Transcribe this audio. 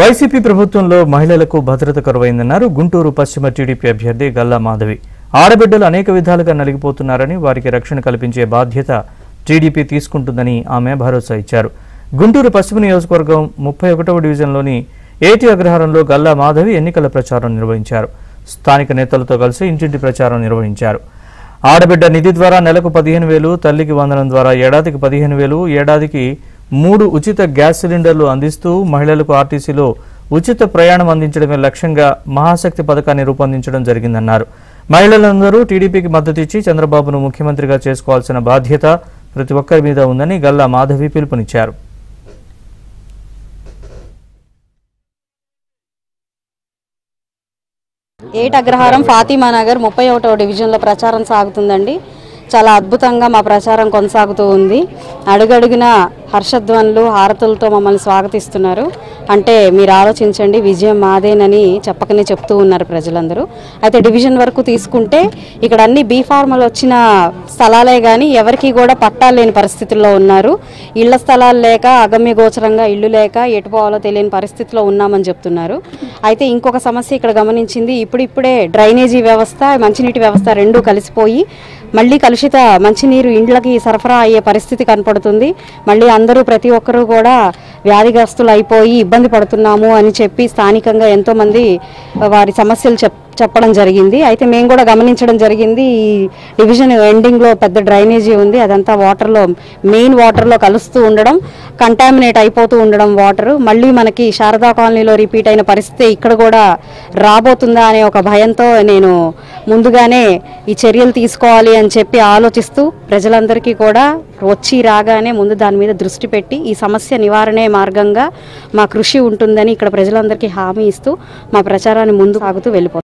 YCP ప్రభుత్వంలో మహిళలకు భద్రత కరువైందన్నారు గుంటూరు పశ్చిమ టీడీపీ అభ్యర్థి గల్లా మాధవి. ఆడబిడ్డలు అనేక విధాలుగా నలిగిపోతున్నారని వారికి రక్షణ కల్పించే బాధ్యత టీడీపీ తీసుకుంటుందని ఆమె భరోసా ఇచ్చారు. గుంటూరు పశ్చిమ నియోజకవర్గం 31వ డివిజన్లోని ఏటి అగ్రహారంలో గల్లా మాధవి ఎన్నికల ప్రచారం నిర్వహించారు. స్థానిక నేతలతో కలిసి ఇంటింటి ప్రచారం నిర్వహించారు. ఆడబిడ్డ నిధి ద్వారా నెలకు 15,000, తల్లికి వందనం ద్వారా ఏడాదికి 15,000, ఏడాదికి 3 ఉచిత గ్యాస్ సిలిండర్లు అందిస్తూ మహిళలకు ఆర్టీసీలో ఉచిత ప్రయాణం అందించడమే లక్ష్యంగా మహాశక్తి పథకాన్ని రూపొందించడం జరిగిందన్నారు. మహిళలందరూ టీడీపీకి మద్దతు ఇచ్చి చంద్రబాబును ముఖ్యమంత్రిగా చేసుకోవాల్సిన బాధ్యత ప్రతి ఒక్కరి మీద ఉందని గల్లా మాధవి పిలుపునిచ్చారు. ఏటి అగ్రహారం ఫాతిమా నగర్ 31వ డివిజన్లో ప్రచారం సాగుతుందండి. చాలా అద్భుతంగా మా ప్రచారం కొనసాగుతూ ఉంది. అడుగడుగున హర్షధ్వనులు, హారతులతో మమ్మల్ని స్వాగతిస్తున్నారు. అంటే మీరు ఆలోచించండి, విజయం మాదేనని చెప్పకనే చెప్తూ ఉన్నారు ప్రజలందరూ. అయితే డివిజన్ వరకు తీసుకుంటే ఇక్కడ అన్ని బీ ఫార్మల్ వచ్చిన స్థలాలే కానీ ఎవరికి కూడా పట్టాలు లేని పరిస్థితుల్లో ఉన్నారు. ఇళ్ల స్థలాలు లేక, అగమ్య గోచరంగా ఇల్లు లేక ఎటు పోవాలో తెలియని పరిస్థితిలో ఉన్నామని చెప్తున్నారు. అయితే ఇంకొక సమస్య ఇక్కడ గమనించింది, ఇప్పుడిప్పుడే డ్రైనేజీ వ్యవస్థ, మంచినీటి వ్యవస్థ రెండూ కలిసిపోయి మళ్ళీ కలుషిత మంచినీరు ఇండ్లకి సరఫరా అయ్యే పరిస్థితి కనపడుతుంది. మళ్ళీ అందరూ ప్రతి ఒక్కరూ కూడా వ్యాధిగ్రస్తులు అయిపోయి ఇబ్బంది పడుతున్నాము అని చెప్పి స్థానికంగా ఎంతోమంది వారి సమస్యలు చెప్పడం జరిగింది. అయితే మేము కూడా గమనించడం జరిగింది, ఈ డివిజన్ ఎండింగ్లో పెద్ద డ్రైనేజీ ఉంది. అదంతా మెయిన్ వాటర్లో కలుస్తూ ఉండడం, కంటామినేట్ అయిపోతూ ఉండడం వాటరు. మళ్ళీ మనకి శారదా కాలనీలో రిపీట్ అయిన పరిస్థితి ఇక్కడ కూడా రాబోతుందా అనే ఒక భయంతో నేను ముందుగానే ఈ చర్యలు తీసుకోవాలి అని చెప్పి ఆలోచిస్తూ ప్రజలందరికీ కూడా వచ్చి రాగానే ముందు దాని మీద దృష్టి పెట్టి ఈ సమస్య నివారణే మార్గంగా మా కృషి ఉంటుందని ఇక్కడ ప్రజలందరికీ హామీ ఇస్తూ మా ప్రచారాన్ని ముందు సాగుతూ వెళ్ళిపోతాం.